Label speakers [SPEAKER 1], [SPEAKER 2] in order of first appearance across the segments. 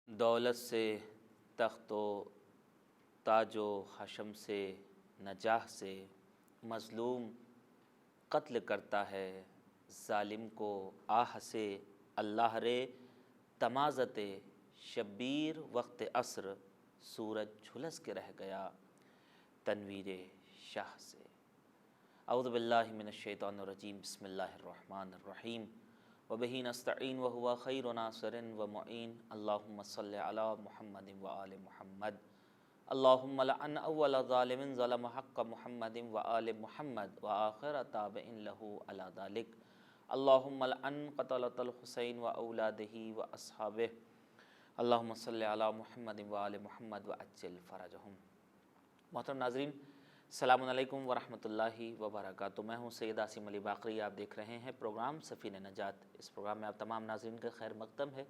[SPEAKER 1] دولت سے تخت و تاج و حشم سے نجاح سے مظلوم قتل کرتا ہے ظالم کو آہ سے اللہ رے تمازت شبیر وقت عصر سورج جھلس کے رہ گیا تنویر شاہ سے۔ اعوذ باللہ من الشیطان الرجیم، بسم اللہ الرحمن الرحیم، وبہ نستعین وہو خیر ناصر ومعین، اللہم صلی علی محمد وآل محمد، اللہم لعن اول ظالم ظلم حق محمد وآل محمد وآخر تابع لہ علی ذلک، اللہم لعن قتلۃ الحسین واولادہ واصحابہ، اللہم صلی علی محمد وآل محمد وعجل فرجہم۔ محترم ناظرین، السلام علیکم ورحمۃ اللہ وبرکاتہ۔ میں ہوں سید عاصم علی باقری، آپ دیکھ رہے ہیں پروگرام سفینہ نجات۔ اس پروگرام میں آپ تمام ناظرین کا خیر مقدم ہے،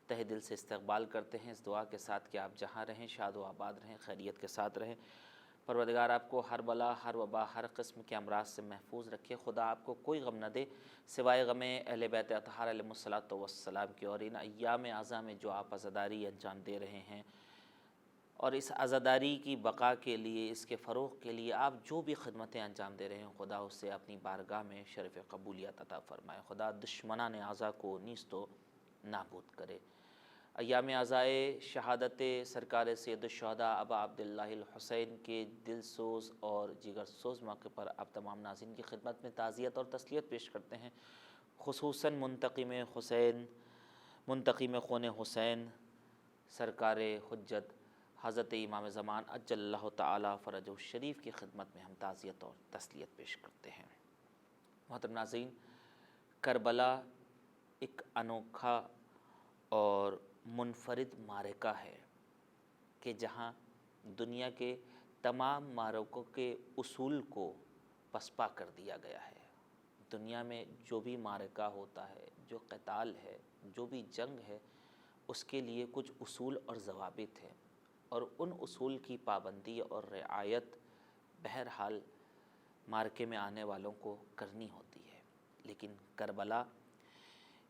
[SPEAKER 1] تہہ دل سے استقبال کرتے ہیں اس دعا کے ساتھ کہ آپ جہاں رہیں شاد و آباد رہیں، خیریت کے ساتھ رہیں۔ پروردگار آپ کو ہر بلا، ہر وبا، ہر قسم کے امراض سے محفوظ رکھے۔ خدا آپ کو کوئی غم نہ دے سوائے غم اہل بیت اطہار علیہم الصلاۃ والسلام کی۔ اور ان ایام اعظم میں جو آپ عزاداری انجام دے رہے ہیں اور اس عزاداری کی بقا کے لیے، اس کے فروغ کے لیے آپ جو بھی خدمتیں انجام دے رہے ہیں، خدا اس سے اپنی بارگاہ میں شرف قبولیت عطا فرمائے۔ خدا دشمنان اعضا کو نیست و نابود کرے۔ ایام عزائے شہادت سرکار سید الشہداء ابا عبداللہ الحسین کے دل سوز اور جگر سوز موقع پر آپ تمام ناظرین کی خدمت میں تعزیت اور تسلیت پیش کرتے ہیں، خصوصاً منتقم خون حسین سرکار حجت حضرت امام زمان عجل اللہ تعالی فرجہ الشریف کی خدمت میں ہم تعزیت اور تسلیت پیش کرتے ہیں۔ محترم ناظرین، کربلا ایک انوکھا اور منفرد معرکہ ہے کہ جہاں دنیا کے تمام معرکوں کے اصول کو پسپا کر دیا گیا ہے۔ دنیا میں جو بھی معرکہ ہوتا ہے، جو قتال ہے، جو بھی جنگ ہے، اس کے لیے کچھ اصول اور ضوابط ہیں، اور ان اصول کی پابندی اور رعایت بہرحال معرکے میں آنے والوں کو کرنی ہوتی ہے۔ لیکن کربلا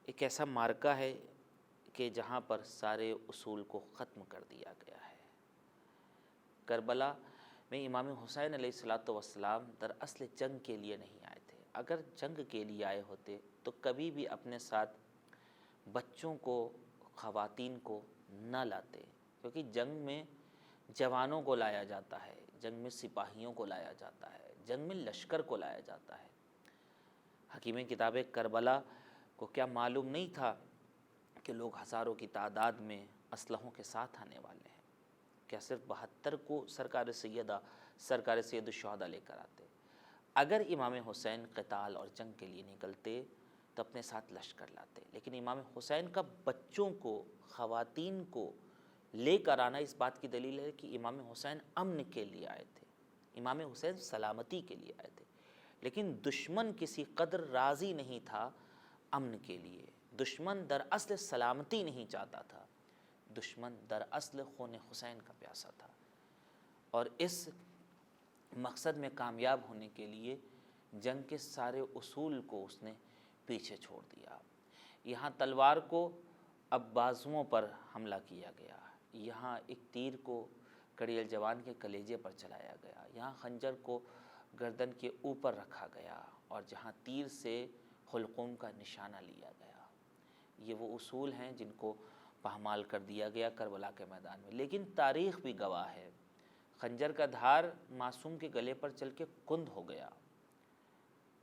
[SPEAKER 1] ایک ایسا معرکہ ہے کہ جہاں پر سارے اصول کو ختم کر دیا گیا ہے۔ کربلا میں امام حسین علیہ السلام دراصل جنگ کے لیے نہیں آئے تھے۔ اگر جنگ کے لیے آئے ہوتے تو کبھی بھی اپنے ساتھ بچوں کو، خواتین کو نہ لاتے، کیونکہ جنگ میں جوانوں کو لایا جاتا ہے، جنگ میں سپاہیوں کو لایا جاتا ہے، جنگ میں لشکر کو لایا جاتا ہے۔ حکیم کتاب کربلا کو کیا معلوم نہیں تھا کہ لوگ ہزاروں کی تعداد میں اسلحوں کے ساتھ آنے والے ہیں؟ کیا صرف 72 کو سرکار سید الشہداء لے کر آتے؟ اگر امام حسین قتال اور جنگ کے لیے نکلتے تو اپنے ساتھ لشکر لاتے، لیکن امام حسین کا بچوں کو، خواتین کو لے کر آنا اس بات کی دلیل ہے کہ امام حسین امن کے لیے آئے تھے، امام حسین سلامتی کے لیے آئے تھے۔ لیکن دشمن کسی قدر راضی نہیں تھا امن کے لیے۔ دشمن دراصل سلامتی نہیں چاہتا تھا، دشمن دراصل خون حسین کا پیاسا تھا، اور اس مقصد میں کامیاب ہونے کے لیے جنگ کے سارے اصول کو اس نے پیچھے چھوڑ دیا۔ یہاں تلوار کو اب بازوؤں پر حملہ کیا گیا، یہاں ایک تیر کو کڑی الجوان کے کلیجے پر چلایا گیا، یہاں خنجر کو گردن کے اوپر رکھا گیا، اور جہاں تیر سے حلقوم کا نشانہ لیا گیا۔ یہ وہ اصول ہیں جن کو پامال کر دیا گیا کربلا کے میدان میں۔ لیکن تاریخ بھی گواہ ہے، خنجر کا دھار معصوم کے گلے پر چل کے کند ہو گیا،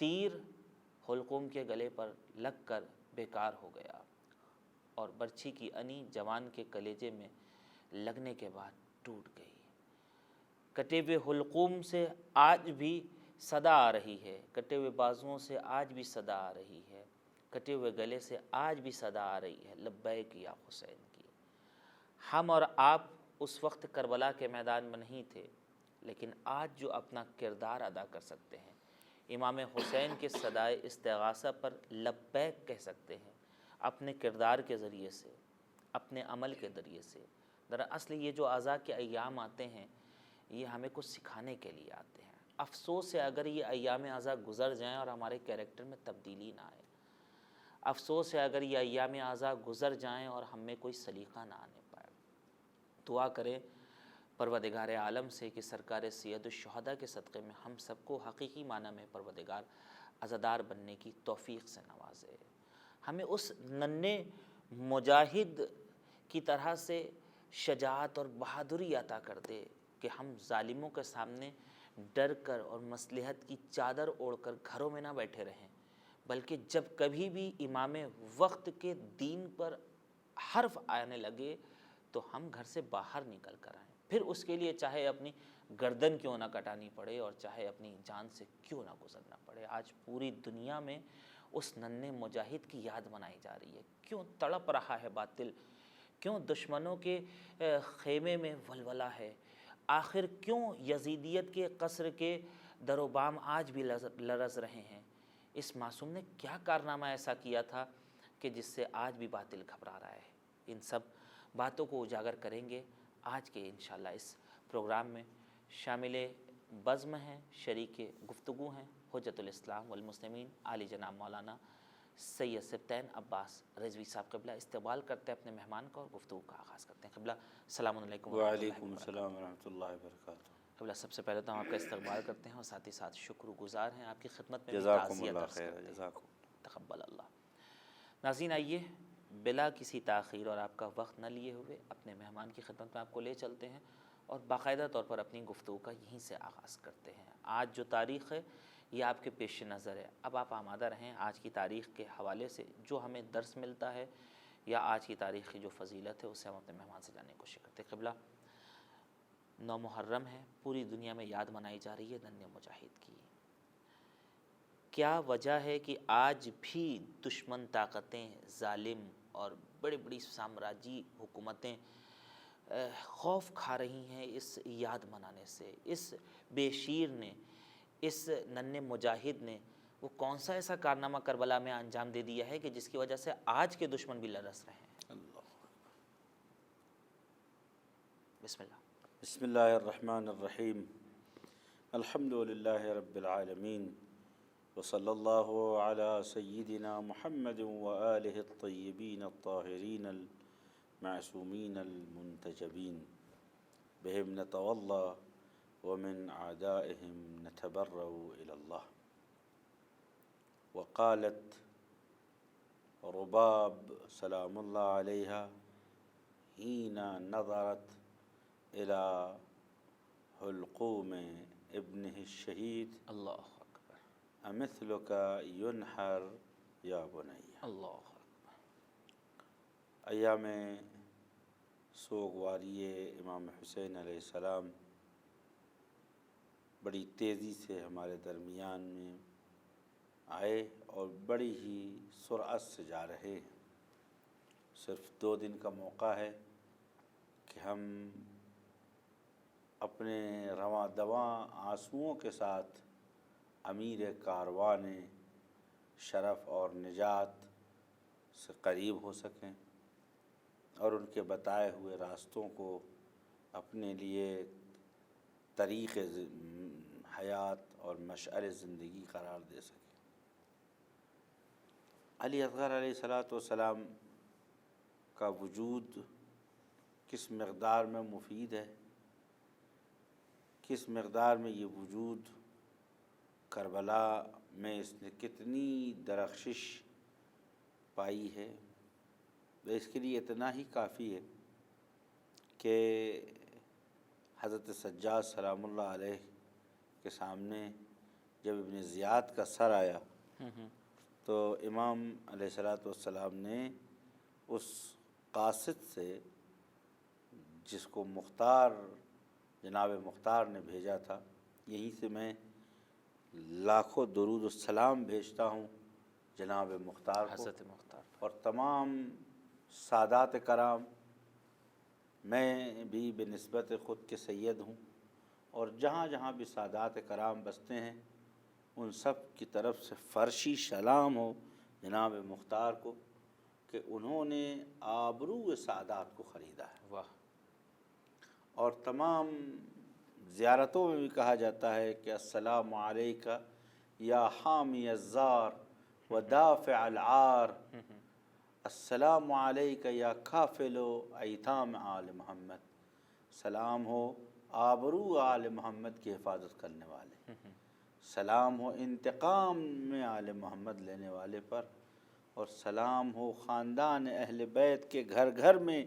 [SPEAKER 1] تیر حلقوم کے گلے پر لگ کر بیکار ہو گیا، اور برچھی کی انی جوان کے کلیجے میں لگنے کے بعد ٹوٹ گئی۔ کٹے ہوئے حلقوم سے آج بھی صدا آ رہی ہے، کٹے ہوئے بازوؤں سے آج بھی صدا آ رہی ہے، کٹے ہوئے گلے سے آج بھی صدا آ رہی ہے، لبیک یا حسین کی۔ ہم اور آپ اس وقت کربلا کے میدان میں نہیں تھے، لیکن آج جو اپنا کردار ادا کر سکتے ہیں، امام حسین کے صدائے استغاثہ پر لبیک کہہ سکتے ہیں اپنے کردار کے ذریعے سے، اپنے عمل کے ذریعے سے۔ دراصل یہ جو عزا کے ایام آتے ہیں، یہ ہمیں کچھ سکھانے کے لیے آتے ہیں۔ افسوس ہے اگر یہ ایام عزا گزر جائیں اور ہمارے کیریکٹر میں تبدیلی نہ آئے۔ افسوس ہے اگر یہ ایام عزا گزر جائیں اور ہم میں کوئی سلیقہ نہ آنے پائے۔ دعا کریں پروردگار عالم سے کہ سرکار سید الشہداء کے صدقے میں ہم سب کو حقیقی معنی میں پروردگار عزادار بننے کی توفیق سے نوازے، ہمیں اس ننھے مجاہد کی طرح سے شجاعت اور بہادری عطا کر دے کہ ہم ظالموں کے سامنے ڈر کر اور مصلحت کی چادر اوڑھ کر گھروں میں نہ بیٹھے رہیں، بلکہ جب کبھی بھی امام وقت کے دین پر حرف آنے لگے تو ہم گھر سے باہر نکل کر آئیں، پھر اس کے لیے چاہے اپنی گردن کیوں نہ کٹانی پڑے اور چاہے اپنی جان سے کیوں نہ گزرنا پڑے۔ آج پوری دنیا میں اس ننھے مجاہد کی یاد منائی جا رہی ہے۔ کیوں تڑپ رہا ہے باطل، کیوں دشمنوں کے خیمے میں ولولہ ہے، آخر کیوں یزیدیت کے قصر کے در و بام آج بھی لرز رہے ہیں؟ اس معصوم نے کیا کارنامہ ایسا کیا تھا کہ جس سے آج بھی باطل گھبرا رہا ہے؟ ان سب باتوں کو اجاگر کریں گے آج کے انشاءاللہ اس پروگرام میں۔ شامل بزم ہیں، شریک گفتگو ہیں حجت الاسلام والمسلمین عالی جناب مولانا سید سبطین عباس رضوی صاحب۔ قبلہ استقبال کرتے ہیں اپنے مہمان کا اور گفتگو کا آغاز کرتے ہیں۔ قبلہ السلام علیکم۔
[SPEAKER 2] وعلیکم السلام ورحمۃ اللہ وبرکاتہ۔
[SPEAKER 1] قبلہ سب سے پہلے تو ہم آپ کا استقبال کرتے ہیں اور ساتھ ہی ساتھ شکر گزار ہیں آپ کی خدمت میں
[SPEAKER 2] جزاکم
[SPEAKER 1] تعزیت
[SPEAKER 2] اللہ
[SPEAKER 1] عرض
[SPEAKER 2] خیر،
[SPEAKER 1] کرتے ہیں۔
[SPEAKER 2] جزاکم
[SPEAKER 1] تقبل اللہ۔ ناظرین آئیے بلا کسی تاخیر اور آپ کا وقت نہ لیے ہوئے اپنے مہمان کی خدمت میں آپ کو لے چلتے ہیں اور باقاعدہ طور پر اپنی گفتگو کا یہیں سے آغاز کرتے ہیں۔ آج جو تاریخ ہے یہ آپ کے پیش نظر ہے، اب آپ آمادہ رہیں آج کی تاریخ کے حوالے سے جو ہمیں درس ملتا ہے یا آج کی تاریخ کی جو فضیلت ہے اسے ہم اپنے مہمان سے جاننے کی کوشش کرتے ہیں۔ قبلہ 9 محرم ہے، پوری دنیا میں یاد منائی جا رہی ہے ننھے مجاہد کی۔ کیا وجہ ہے کہ آج بھی دشمن طاقتیں، ظالم اور بڑی بڑی سامراجی حکومتیں خوف کھا رہی ہیں اس یاد منانے سے؟ اس بے شیر نے، اس ننھے مجاہد نے وہ کون سا ایسا کارنامہ کربلا میں انجام دے دیا ہے کہ جس کی وجہ سے آج کے دشمن بھی لرز رہے ہیں؟
[SPEAKER 2] اللہ۔
[SPEAKER 1] بسم اللہ۔
[SPEAKER 2] بسم اللہ الرحمن الرحیم، الحمد للہ رب العالمین، وصلی اللہ علی سیدنا محمد وآلہ الطیبین الطاہرین المعصومین المنتجبین، بہم نتولی ومن اعدائہم نتبرأ الی اللہ۔ وقالت رباب سلام اللہ علیہا حین نظرت الى حلقوم ابنہ الشہید،
[SPEAKER 1] اللہ اکبر،
[SPEAKER 2] امثلک ینحر یا بنی۔
[SPEAKER 1] اللہ اکبر۔
[SPEAKER 2] ایام سوگواری امام حسین علیہ السلام بڑی تیزی سے ہمارے درمیان میں آئے اور بڑی ہی سرعت سے جا رہے ہیں۔ صرف 2 دن کا موقع ہے کہ ہم اپنے رواں دواں آنسوؤں کے ساتھ امیر کاروان شرف اور نجات سے قریب ہو سکیں اور ان کے بتائے ہوئے راستوں کو اپنے لیے طریق حیات اور مشعل زندگی قرار دے سکیں۔ علی اصغر علیہ السلام کا وجود کس مقدار میں مفید ہے، کس مقدار میں یہ وجود کربلا میں اس نے کتنی درخشش پائی ہے، اس کے لیے اتنا ہی کافی ہے کہ حضرت سجاد سلام اللہ علیہ کے سامنے جب ابن زیاد کا سر آیا تو امام علیہ السلام نے اس قاصد سے جس کو جناب مختار نے بھیجا تھا، یہیں سے میں لاکھوں درود السلام بھیجتا ہوں جناب مختار کو،
[SPEAKER 1] حضرت مختار،
[SPEAKER 2] اور تمام سادات کرام، میں بھی بنسبت خود کے سید ہوں، اور جہاں جہاں بھی سادات کرام بستے ہیں ان سب کی طرف سے فرشی سلام ہو جناب مختار کو کہ انہوں نے آبرو سادات کو خریدا ہے۔
[SPEAKER 1] واہ۔
[SPEAKER 2] اور تمام زیارتوں میں بھی کہا جاتا ہے کہ السلام علیکہ یا حامی الزار و دافع العار، السلام علیکہ یا کافل ایتام آل محمد، سلام ہو آبرو آل محمد کی حفاظت کرنے والے، سلام ہو انتقام میں آل محمد لینے والے پر، اور سلام ہو خاندان اہل بیت کے گھر گھر میں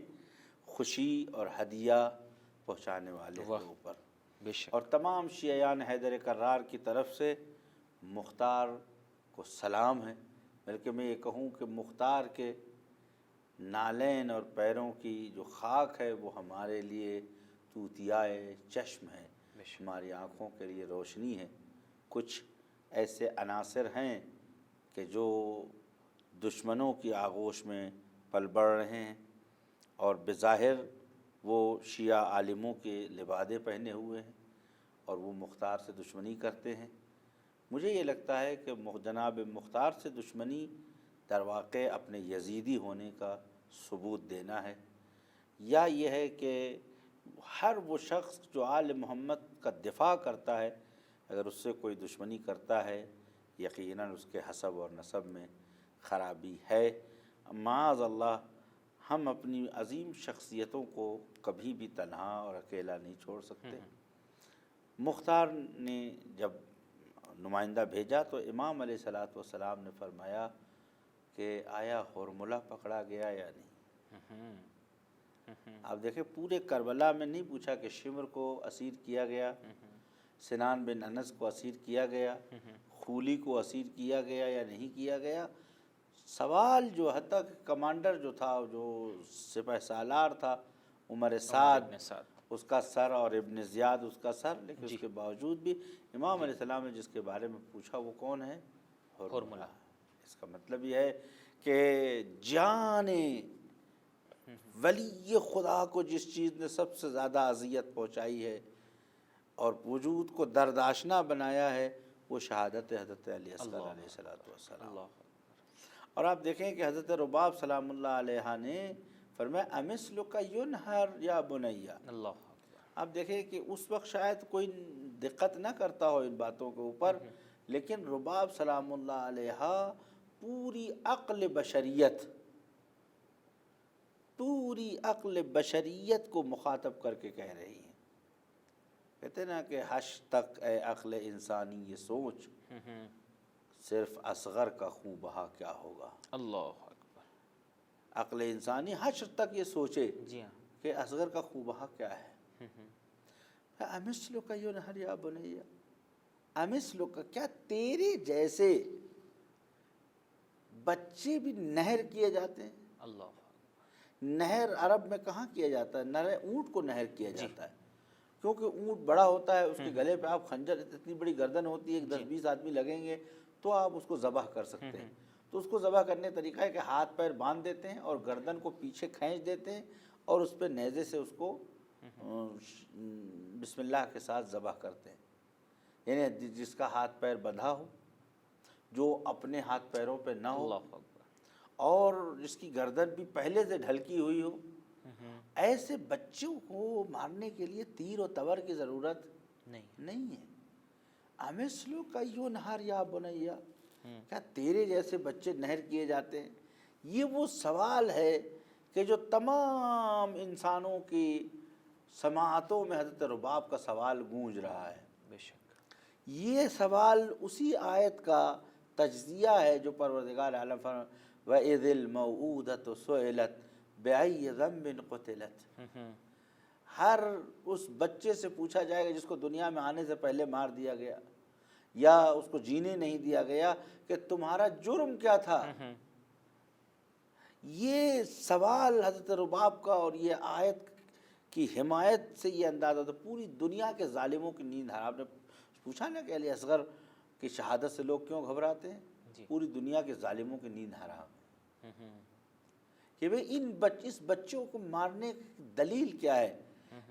[SPEAKER 2] خوشی اور ہدیہ پہنچانے والے کے اوپر،
[SPEAKER 1] بے شک،
[SPEAKER 2] اور تمام شیعیان حیدر کرار کی طرف سے مختار کو سلام ہے۔ بلکہ میں یہ کہوں کہ مختار کے نالین اور پیروں کی جو خاک ہے وہ ہمارے لیے توتیائے چشم ہے، ہماری آنکھوں کے لیے روشنی ہے۔ کچھ ایسے عناصر ہیں کہ جو دشمنوں کی آغوش میں پل بڑھ رہے ہیں اور بظاہر وہ شیعہ عالموں کے لبادے پہنے ہوئے ہیں اور وہ مختار سے دشمنی کرتے ہیں۔ مجھے یہ لگتا ہے کہ جناب مختار سے دشمنی در واقع اپنے یزیدی ہونے کا ثبوت دینا ہے، یا یہ ہے کہ ہر وہ شخص جو آل محمد کا دفاع کرتا ہے اگر اس سے کوئی دشمنی کرتا ہے یقیناً اس کے حسب اور نسب میں خرابی ہے۔ معاذ اللہ ہم اپنی عظیم شخصیتوں کو کبھی بھی تنہا اور اکیلا نہیں چھوڑ سکتے۔ مختار نے جب نمائندہ بھیجا تو امام علیہ الصلوۃ والسلام نے فرمایا کہ آیا ہرملہ پکڑا گیا یا نہیں؟ آپ دیکھیں پورے کربلا میں نہیں پوچھا کہ شمر کو اسیر کیا گیا، سنان بن انس کو اسیر کیا گیا، خولی کو اسیر کیا گیا یا نہیں کیا گیا۔ سوال جو حتیٰ کہ کمانڈر جو تھا، جو سپہ سالار تھا عمر سعد، اس کا سر اور ابن زیاد اس کا سر، لیکن اس کے باوجود بھی امام علیہ السلام نے جس کے بارے میں پوچھا وہ کون ہے؟ ہرملہ۔ اس کا مطلب یہ ہے کہ جان ولی خدا کو جس چیز نے سب سے زیادہ اذیت پہنچائی ہے اور وجود کو دردآشنا بنایا ہے وہ شہادت حضرت علی اصغر علیہ الصلوۃ والسلام۔ اور آپ دیکھیں کہ حضرت رباب سلام اللہ علیہ نے فرمایا امثلک ینہر یا بنیہ۔ آپ دیکھیں کہ اس وقت شاید کوئی دقت نہ کرتا ہو ان باتوں کے اوپر، لیکن رباب سلام اللہ علیہ پوری عقل بشریت کو مخاطب کر کے کہہ رہی ہیں۔ کہتے ہیں نا کہ حش تک اے عقل انسانی یہ سوچ، صرف اصغر کا خوں بہا کیا ہوگا۔ اللہ اکبر۔ عقل انسانی حشر تک یہ سوچے کہ اصغر کا خوں بہا کیا ہے۔ امثلک ینہر یا بنیہ، امثلک کیا تیرے جیسے بچے بھی نہر کیے جاتے ہیں؟ اللہ، نہر عرب میں کہاں کیا جاتا ہے؟ نہر اونٹ کو نہر کیا جاتا ہے، کیونکہ اونٹ بڑا ہوتا ہے، اس کے گلے پہ آپ خنجر، اتنی بڑی گردن ہوتی ہے، 10-20 آدمی لگیں گے تو آپ اس کو ذبح کر سکتے ہیں۔ تو اس کو ذبح کرنے طریقہ ہے کہ ہاتھ پیر باندھ دیتے ہیں اور گردن کو پیچھے کھینچ دیتے ہیں اور اس پہ نیزے سے اس کو بسم اللہ کے ساتھ ذبح کرتے ہیں۔ یعنی جس کا ہاتھ پیر بندھا ہو، جو اپنے ہاتھ پیروں پہ نہ ہو اور جس کی گردن بھی پہلے سے ڈھلکی ہوئی ہو، ایسے بچوں کو مارنے کے لیے تیر و تبر کی ضرورت نہیں ہے۔ امثلک ینہر یا بنیہ، کیا تیرے جیسے بچے نہر کیے جاتے ہیں؟ یہ وہ سوال ہے کہ جو تمام انسانوں کی سماعتوں میں حضرت رباب کا سوال گونج رہا ہے۔ بے شک یہ سوال اسی آیت کا تجزیہ ہے جو پروردگار عالم فرماتا ہے وَإِذِ الْمَوْءُودَةُ سُئِلَتْ بِأَيِّ ذَنبٍ قُتِلَتْ۔ ہر اس بچے سے پوچھا جائے گا جس کو دنیا میں آنے سے پہلے مار دیا گیا یا اس کو جینے نہیں دیا گیا کہ تمہارا جرم کیا تھا۔ یہ سوال حضرت رباب کا اور یہ آیت کی حمایت سے یہ اندازہ تو پوری دنیا کے ظالموں کی نیند حرام۔ آپ نے پوچھا نا کہ علی اصغر کی شہادت سے لوگ کیوں گھبراتے ہیں؟ پوری دنیا کے ظالموں کی نیند حرام ہے کہ بھئی اس بچوں کو مارنے کی دلیل کیا ہے؟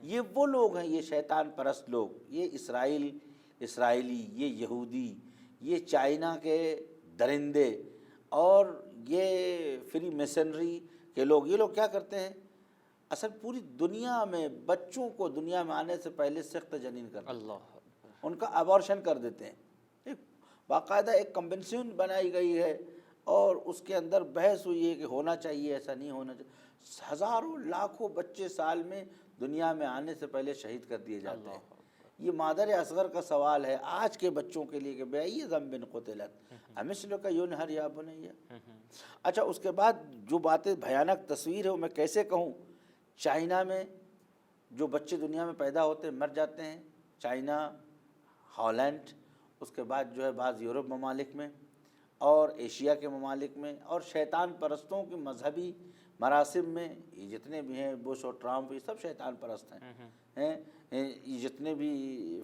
[SPEAKER 2] یہ وہ لوگ ہیں، یہ شیطان پرست لوگ، یہ اسرائیلی، یہ یہودی، یہ چائنا کے درندے اور یہ فری میسنری کے لوگ، یہ لوگ کیا کرتے ہیں؟ اصل پوری دنیا میں بچوں کو دنیا میں آنے سے پہلے سخت جنین کرتے ہیں، ان کا ابارشن کر دیتے ہیں۔ باقاعدہ ایک کنونشن بنائی گئی ہے اور اس کے اندر بحث ہوئی ہے کہ ہونا چاہیے، ایسا نہیں ہونا چاہیے۔ ہزاروں لاکھوں بچے سال میں دنیا میں آنے سے پہلے شہید کر دیے جاتے ہیں۔ یہ مادر اصغر کا سوال ہے آج کے بچوں کے لیے کہ بأي ذنب قتلت امثلک ینہر یا بنی۔ اچھا اس کے بعد جو باتیں بھیانک تصویر ہے وہ میں کیسے کہوں، چائنا میں جو بچے دنیا میں پیدا ہوتے ہیں مر جاتے ہیں، چائنا، ہالینڈ، اس کے بعد جو ہے بعض یورپ ممالک میں اور ایشیا کے ممالک میں، اور شیطان پرستوں کی مذہبی مراسم میں، یہ جتنے بھی ہیں بش اور ٹرمپ، یہ سب شیطان پرست ہیں، یہ جتنے بھی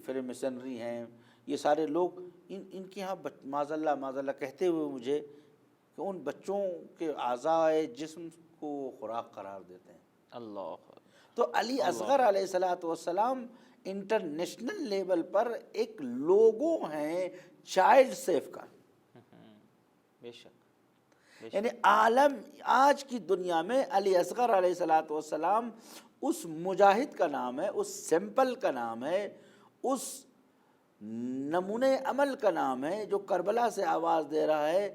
[SPEAKER 2] فری میسنری ہیں، یہ سارے لوگ ان کے ہاں معاذ اللہ کہتے ہوئے مجھے کہ ان بچوں کے اعضائے جسم کو خوراک قرار دیتے ہیں۔
[SPEAKER 1] اللہ۔
[SPEAKER 2] تو علی اصغر علیہ الصلوۃ والسلام انٹرنیشنل لیول پر ایک لوگو ہیں چائلڈ سیف کا،
[SPEAKER 1] بے شک۔
[SPEAKER 2] یعنی عالم آج کی دنیا میں علی اصغر علیہ الصلوۃ والسلام اس مجاہد کا نام ہے، اس سیمپل کا نام ہے، اس نمونے عمل کا نام ہے جو کربلا سے آواز دے رہا ہے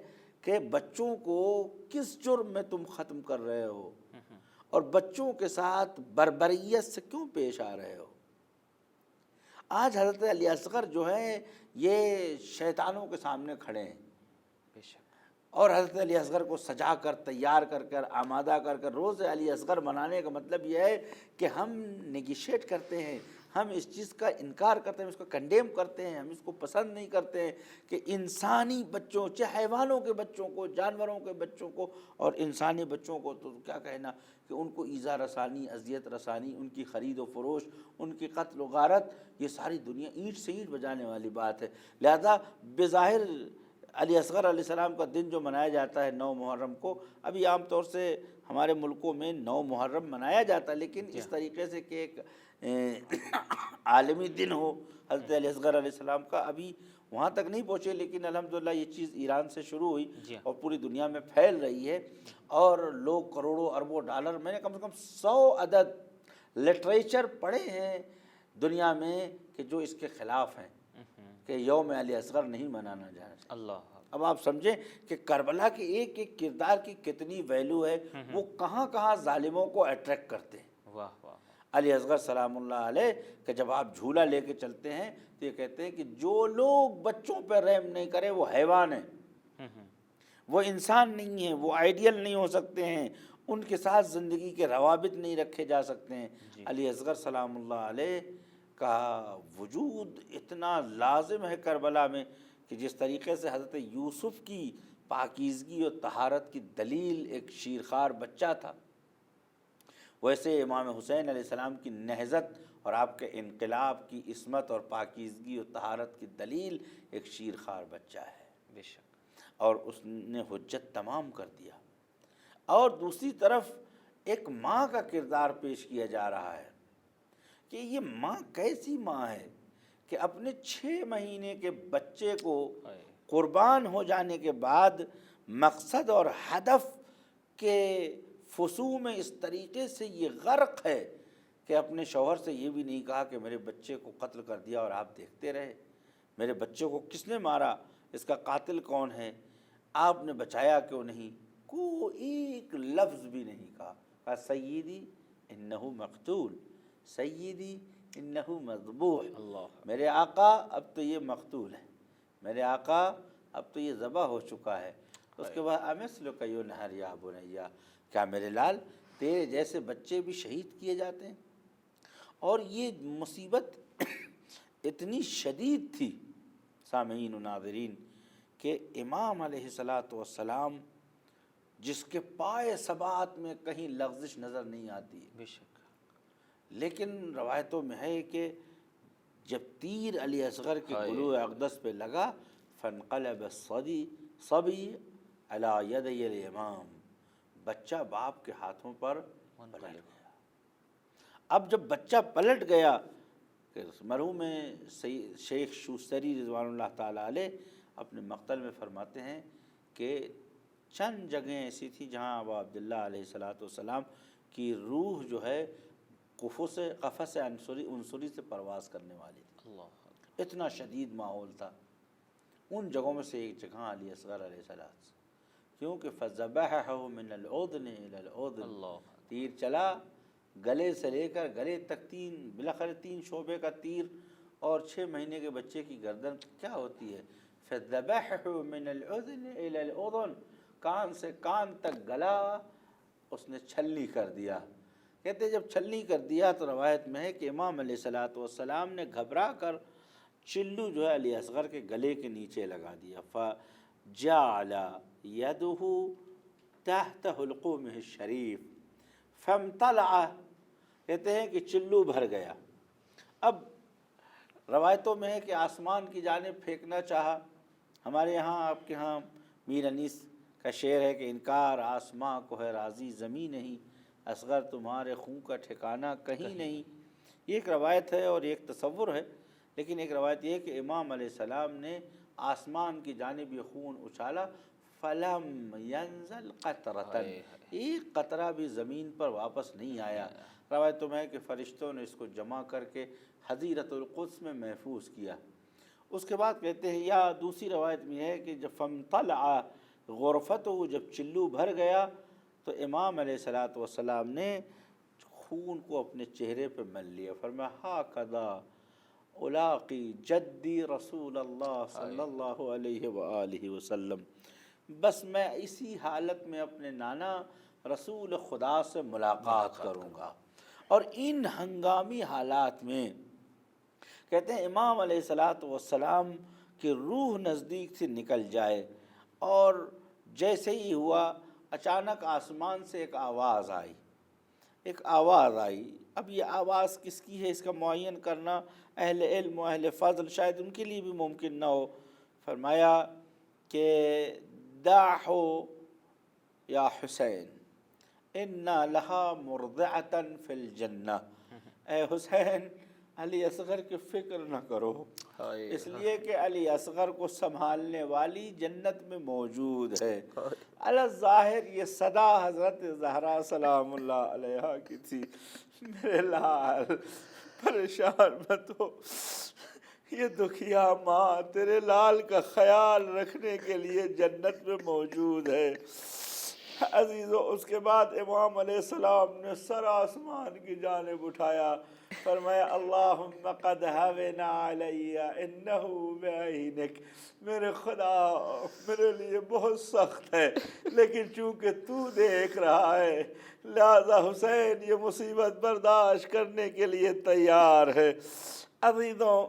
[SPEAKER 2] کہ بچوں کو کس جرم میں تم ختم کر رہے ہو اور بچوں کے ساتھ بربریت سے کیوں پیش آ رہے ہو۔ آج حضرت علی اصغر جو ہے یہ شیطانوں کے سامنے کھڑے ہیں،
[SPEAKER 1] بے شک۔
[SPEAKER 2] اور حضرت علی اصغر کو سجا کر تیار کر آمادہ کر روز علی اصغر منانے کا مطلب یہ ہے کہ ہم نیگیشیٹ کرتے ہیں، ہم اس چیز کا انکار کرتے ہیں، اس کو کنڈیم کرتے ہیں، ہم اس کو پسند نہیں کرتے ہیں کہ انسانی بچوں، چاہے حیوانوں کے بچوں کو، جانوروں کے بچوں کو اور انسانی بچوں کو تو کیا کہنا کہ ان کو ایذا رسانی، اذیت رسانی، ان کی خرید و فروش، ان کی قتل و غارت، یہ ساری دنیا اینٹ سے اینٹ بجانے والی بات ہے۔ لہذا بظاہر علی اصغر علیہ السلام کا دن جو منایا جاتا ہے 9 محرم کو، ابھی عام طور سے ہمارے ملکوں میں 9 محرم منایا جاتا ہے، لیکن اس طریقے سے کہ ایک عالمی دن ہو حضرت علی اصغر علیہ السلام کا، ابھی وہاں تک نہیں پہنچے، لیکن الحمدللہ یہ چیز ایران سے شروع ہوئی اور پوری دنیا میں پھیل رہی ہے، اور لوگ کروڑوں اربوں ڈالر، میں نے کم سے کم 100 عدد لٹریچر پڑھے ہیں دنیا میں کہ جو اس کے خلاف ہیں کہ یوم علی اصغر نہیں منانا جانا چاہیے۔
[SPEAKER 1] اللہ۔
[SPEAKER 2] اب آپ سمجھیں کہ کربلا کے ایک ایک کردار کی کتنی ویلیو ہے، وہ کہاں کہاں ظالموں کو اٹریکٹ کرتے ہیں۔
[SPEAKER 1] واہ واہ۔
[SPEAKER 2] علی اصغر سلام اللہ علیہ کہ جب آپ جھولا لے کے چلتے ہیں تو یہ کہتے ہیں کہ جو لوگ بچوں پہ رحم نہیں کرے وہ حیوان ہیں، وہ انسان نہیں ہیں، وہ آئیڈیل نہیں ہو سکتے ہیں، ان کے ساتھ زندگی کے روابط نہیں رکھے جا سکتے ہیں۔ علی اصغر سلام اللہ علیہ کا وجود اتنا لازم ہے کربلا میں کہ جس طریقے سے حضرت یوسف کی پاکیزگی اور طہارت کی دلیل ایک شیرخوار بچہ تھا، ویسے امام حسین علیہ السلام کی نہضت اور آپ کے انقلاب کی عصمت اور پاکیزگی اور طہارت کی دلیل ایک شیرخوار بچہ ہے،
[SPEAKER 1] بے شک، اور
[SPEAKER 2] اس نے حجت تمام کر دیا۔ اور دوسری طرف ایک ماں کا کردار پیش کیا جا رہا ہے کہ یہ ماں کیسی ماں ہے کہ اپنے 6 مہینے کے بچے کو قربان ہو جانے کے بعد مقصد اور ہدف کے فسو میں اس طریقے سے یہ غرق ہے کہ اپنے شوہر سے یہ بھی نہیں کہا کہ میرے بچے کو قتل کر دیا اور آپ دیکھتے رہے، میرے بچے کو کس نے مارا، اس کا قاتل کون ہے، آپ نے بچایا کیوں نہیں، کوئی ایک لفظ بھی نہیں کہا سیدی انہو مقتول، سیدی انہو مذبوح، میرے آقا اب تو یہ مقتول ہے، میرے آقا اب تو یہ ذبح ہو چکا ہے۔ اس کے بعد امثلک ینہر یا بنی، کیا میرے لال تیرے جیسے بچے بھی شہید کیے جاتے ہیں؟ اور یہ مصیبت اتنی شدید تھی سامعین و ناظرین کہ امام علیہ الصلوۃ والسلام جس کے پائے ثبات میں کہیں لغزش نظر نہیں آتی،
[SPEAKER 1] بے شک،
[SPEAKER 2] لیکن روایتوں میں ہے کہ جب تیر علی اصغر کے گلو اقدس پہ لگا فانقلب الصبی علی یدی الامام، بچہ باپ کے ہاتھوں پر پلٹ گیا۔ اب جب بچہ پلٹ گیا کہ مرحوم شیخ شوستری رضوان اللہ تعالیٰ علیہ اپنے مقتل میں فرماتے ہیں کہ چند جگہیں ایسی تھیں جہاں ابا عبداللہ علیہ الصلوۃ والسلام کی روح جو ہے قفص عنصری سے پرواز کرنے والی تھی، اتنا شدید ماحول تھا۔ ان جگہوں میں سے ایک جگہ علی اصغر علیہ السلام، کیونکہ فذبحہ من العدن الی العدن، تیر چلا گلے سے لے کر گلے تک بالاخره 3 شعبے کا تیر، اور 6 مہینے کے بچے کی گردن کیا ہوتی ہے؟ فَذَبَحَهُ مِنَ الْأُذُنِ إِلَى الْأُذُنِ، کان سے کان تک گلا اس نے چھلنی کر دیا۔ کہتے ہیں جب چھلنی کر دیا تو روایت میں ہے کہ امام علیہ الصلوۃ والسلام نے گھبرا کر چلو جو ہے علی اصغر کے گلے کے نیچے لگا دیا۔ فَجَعَلَ يَدُهُ تَحْتَ حُلْقُومِهِ الشَّرِيفِ فَامْتَلَعَ، کہتے ہیں کہ چلو بھر گیا۔ اب روایتوں میں ہے کہ آسمان کی جانب پھینکنا چاہا۔ ہمارے یہاں، آپ کے ہاں میر انیس کا شعر ہے کہ انکار آسماں کو ہے راضی زمین نہیں، اصغر تمہارے خون کا ٹھکانہ کہیں نہیں۔ یہ ایک روایت ہے اور ایک تصور ہے، لیکن ایک روایت یہ ہے کہ امام علیہ السلام نے آسمان کی جانب یہ خون اچھالا، فلم ینزل قطرۃ، ایک قطرہ بھی زمین پر واپس نہیں آیا۔ روایتوں میں ہے کہ فرشتوں نے اس کو جمع کر کے حظیرۃ القدس میں محفوظ کیا۔ اس کے بعد کہتے ہیں، یا دوسری روایت میں ہے کہ جب فَامْتَلَعَ غرفتہ، جب چلو بھر گیا تو امام علیہ الصلوۃ والسلام نے خون کو اپنے چہرے پہ مل لیا، فرمایا ہَكَذَا اُلَاقِي جَدِّي رسول اللہ صلی اللہ علیہ وآلہ وسلم، بس میں اسی حالت میں اپنے نانا رسول خدا سے ملاقات کروں گا۔ اور ان ہنگامی حالات میں کہتے ہیں امام علیہ الصلوۃ والسلام کی روح نزدیک سے نکل جائے، اور جیسے ہی ہوا اچانک آسمان سے ایک آواز آئی، ایک آواز آئی۔ اب یہ آواز کس کی ہے اس کا معین کرنا اہل علم و اہل فضل شاید ان کے لیے بھی ممکن نہ ہو۔ فرمایا کہ دعو یا حسین انا لہا مرضعۃ فی الجنہ، اے حسین علی اصغر کی فکر نہ کرو، اس لیے کہ علی اصغر کو سنبھالنے والی جنت میں موجود ہے۔ الظاہر یہ صدا حضرت زہرا سلام اللہ علیہا کی تھی، میرے لال پریشان مت ہو، یہ دکھیا ماں تیرے لال کا خیال رکھنے کے لیے جنت میں موجود ہے۔ عزیزو، اس کے بعد امام علیہ السلام نے سر آسمان کی جانب اٹھایا، فرمایا اللہم قد ہون علی انہ بعینک، میرے خدا میرے لیے بہت سخت ہے لیکن چونکہ تو دیکھ رہا ہے لہذا حسین یہ مصیبت برداشت کرنے کے لیے تیار ہے۔ عزیزوں،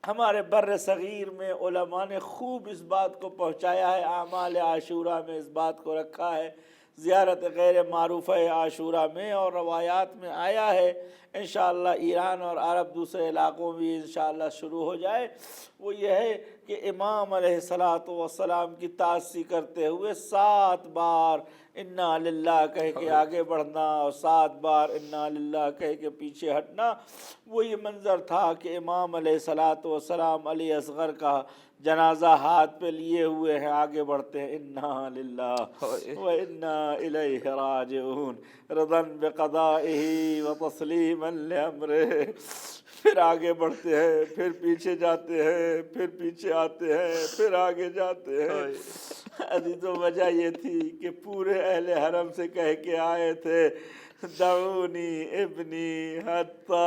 [SPEAKER 2] ہمارے بر صغیر میں علماء نے خوب اس بات کو پہنچایا ہے، اعمال عاشورہ میں اس بات کو رکھا ہے، زیارت غیر معروفہ عاشورہ میں، اور روایات میں آیا ہے، انشاءاللہ ایران اور عرب دوسرے علاقوں میں انشاءاللہ شروع ہو جائے۔ وہ یہ ہے کہ امام علیہ الصلوۃ والسلام کی تعزیہ کرتے ہوئے 7 بار انا للہ کہہ کے آگے بڑھنا اور 7 بار انا للہ کہہ کے پیچھے ہٹنا۔ وہ یہ منظر تھا کہ امام علیہ الصلوۃ والسلام علی اصغر کا جنازہ ہاتھ پہ لیے ہوئے ہیں، آگے بڑھتے ہیں، انا للہ و انا الیہ راجعون، رضا بقضائہ و تسلیما لامرہ۔ پھر آگے بڑھتے ہیں، پھر پیچھے جاتے ہیں، پھر پیچھے آتے ہیں، پھر آگے جاتے ہیں۔ عزیزو، وجہ یہ تھی کہ پورے اہل حرم سے کہہ کے آئے تھے دعونی ابنی حتی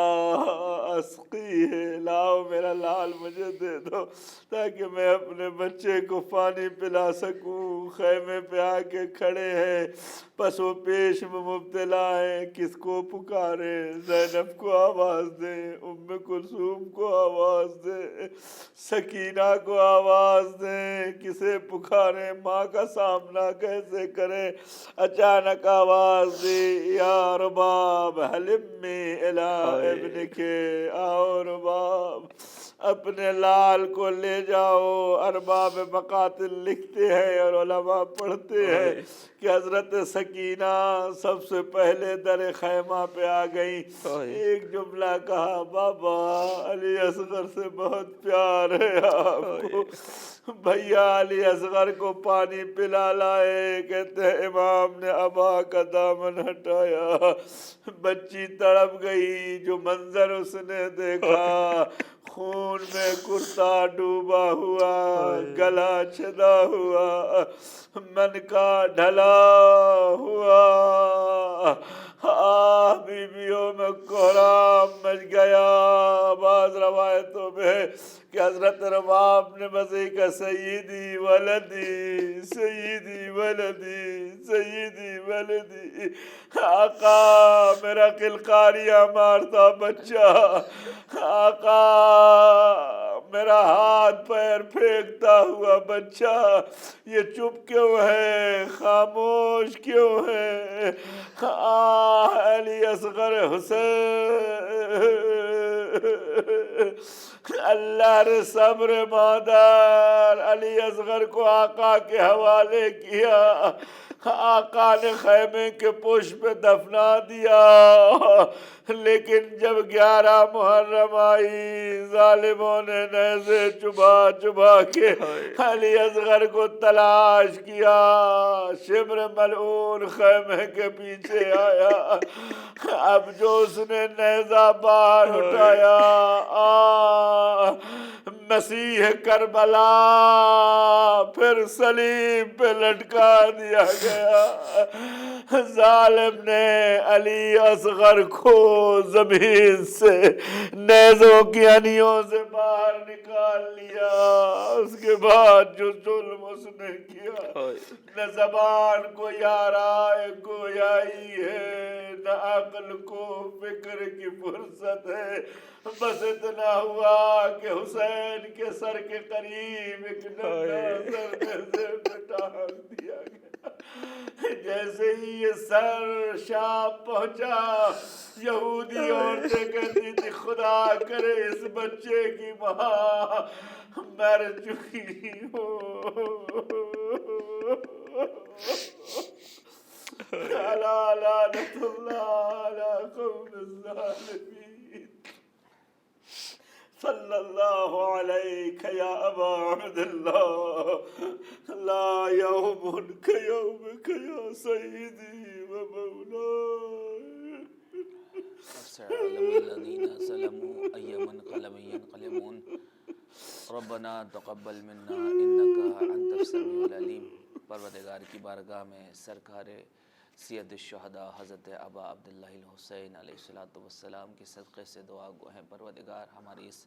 [SPEAKER 2] اسقیہ، لاؤ میرا لال مجھے دے دو تاکہ میں اپنے بچے کو پانی پلا سکوں۔ خیمے پہ آ کے کھڑے ہیں، پس و پیش میں مبتلا ہیں، کس کو پکاریں؟ زینب کو آواز دیں، ام کلثوم کو آواز دیں، سکینہ کو آواز دیں، کسے پکاریں؟ ماں کا سامنا کیسے کریں؟ اچانک آواز دی، یا رباب حلمی الی ابنک، آؤ رباب اپنے لال کو لے جاؤ۔ ارباب مقاتل لکھتے ہیں اور علماء پڑھتے ہیں کہ حضرت سکینہ سب سے پہلے در خیمہ پہ آ گئی، ایک جملہ کہا، بابا علی اصغر سے بہت پیار ہے آپ کو، بھیا علی اصغر کو پانی پلا لائے۔ کہتے ہیں امام نے ابا کا دامن ہٹایا، بچی تڑپ گئی، جو منظر اس نے دیکھا خون میں کرتا ڈوبا ہوا، گلا چھدا ہوا، من کا ڈھلا ہوا، بیویوں میں کوہرام مچ گیا۔ بعض روایتوں میں کہ حضرت رباب نے مسیح کا سیدی ولدی سیدی ولدی سیدی ولدی، آقا میرا قلقاریاں مارتا بچہ، آقا میرا ہاتھ پیر پھینکتا ہوا بچہ، یہ چپ کیوں ہے، خاموش کیوں ہے؟ علی اصغر حسین، اللہ نے صبر مادر علی اصغر کو آقا کے حوالے کیا، آقا نے خیمے کے پشت پہ دفنا دیا، لیکن جب 11 محرم آئی ظالموں نے نیزے چبا چبا کے علی اصغر کو تلاش کیا، شمر ملعون خیمے کے پیچھے آیا، اب جو اس نے نیزہ باہر اٹھایا، مسیح کربلا پھر صلیب پہ لٹکا دیا گیا۔ ظالم نے علی اصغر کو زمین سے نیزوں کی انیوں سے باہر نکال لیا۔ اس کے بعد جو ظلم اس نے کیا، نہ زبان کو یارائے گویائی ہے، نہ عقل کو فکر کی فرصت ہے، بس اتنا ہوا کہ حسین کے سر کے قریب ایک ڈنڈا سر میں سے ٹانگ دیا گیا۔ جیسے ہی یہ سر شام پہنچا، یہودی عورتیں کہتی تھی خدا کرے اس بچے کی ماں مر چکی ہو۔ لعنت اللہ علی قوم الظالمین۔ صلی اللہ علیک یا ابا عبداللہ، لا یوم کیومک یا سیدی و مولاي۔
[SPEAKER 1] سيعلم الذين ظلموا أي منقلب ينقلبون ربنا تقبل منا إنك أنت السميع العليم۔ پروردگار کی بارگاہ میں سرکار سید الشہداء حضرت ابا عبداللہ الحسین علیہ السلام کے صدقے سے دعا گو ہیں، پروردگار ہماری اس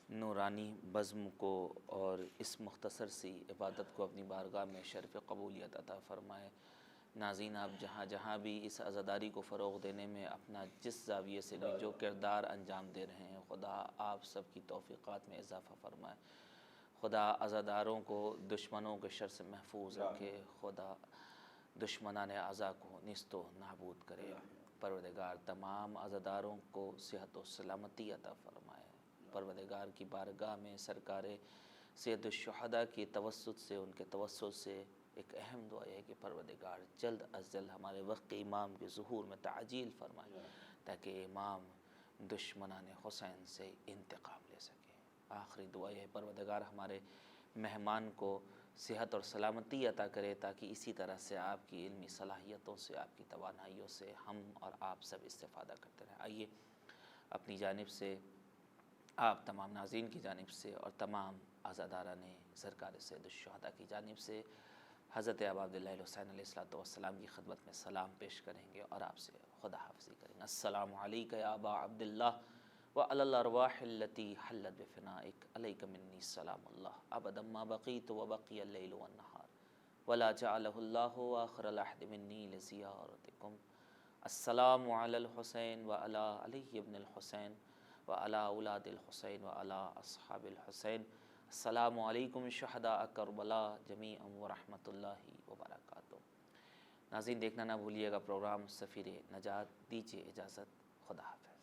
[SPEAKER 1] نورانی بزم کو اور اس مختصر سی عبادت کو اپنی بارگاہ میں شرف قبولیت عطا فرمائے۔ ناظرین، آپ جہاں جہاں بھی اس عزاداری کو فروغ دینے میں اپنا جس زاویے سے بھی جو کردار انجام دے رہے ہیں، خدا آپ سب کی توفیقات میں اضافہ فرمائے، خدا عزاداروں کو دشمنوں کے شر سے محفوظ رکھے، خدا دشمنان اعضاء کو نیست و نابود کرے، پروردگار تمام عزاداروں کو صحت و سلامتی عطا فرمائے، پروردگار کی بارگاہ میں سرکار سید الشہداء کی توسط سے، ان کے توسط سے ایک اہم دعا ہے کہ پروردگار جلد از جلد ہمارے وقت امام کے ظہور میں تعجیل فرمائے تاکہ امام دشمنان حسین سے انتقام لے سکے۔ آخری دعا ہے پروردگار ہمارے مہمان کو صحت اور سلامتی عطا کرے تاکہ اسی طرح سے آپ کی علمی صلاحیتوں سے، آپ کی توانائیوں سے ہم اور آپ سب استفادہ کرتے رہیں۔ آئیے اپنی جانب سے، آپ تمام ناظرین کی جانب سے اور تمام عزاداران سرکار سید الشہداء کی جانب سے حضرت ابا عبداللہ الحسین علیہ السلام کی خدمت میں سلام پیش کریں گے اور آپ سے خدا حافظی کریں گے۔ السلام علیکم یا ابا عبداللہ وعلی الارواح التي حلت بفنائک، علیک منی السلام اللہ ابدا ما بقیت وبقی اللیل والنہار ولا جعلہ اللہ آخر العہد منی لزیارتکم۔ السلام علی الحسین وعلی علی ابن الحسین وعلی اولاد الحسین وعلی اصحاب الحسین۔ السلام علیکم شہداء کربلا جمیعا ورحمۃ اللہ وبرکاتہ۔ ناظرین، دیکھنا نہ بھولیے گا پروگرام سفیر نجات۔ دیجیے اجازت، خدا حافظ۔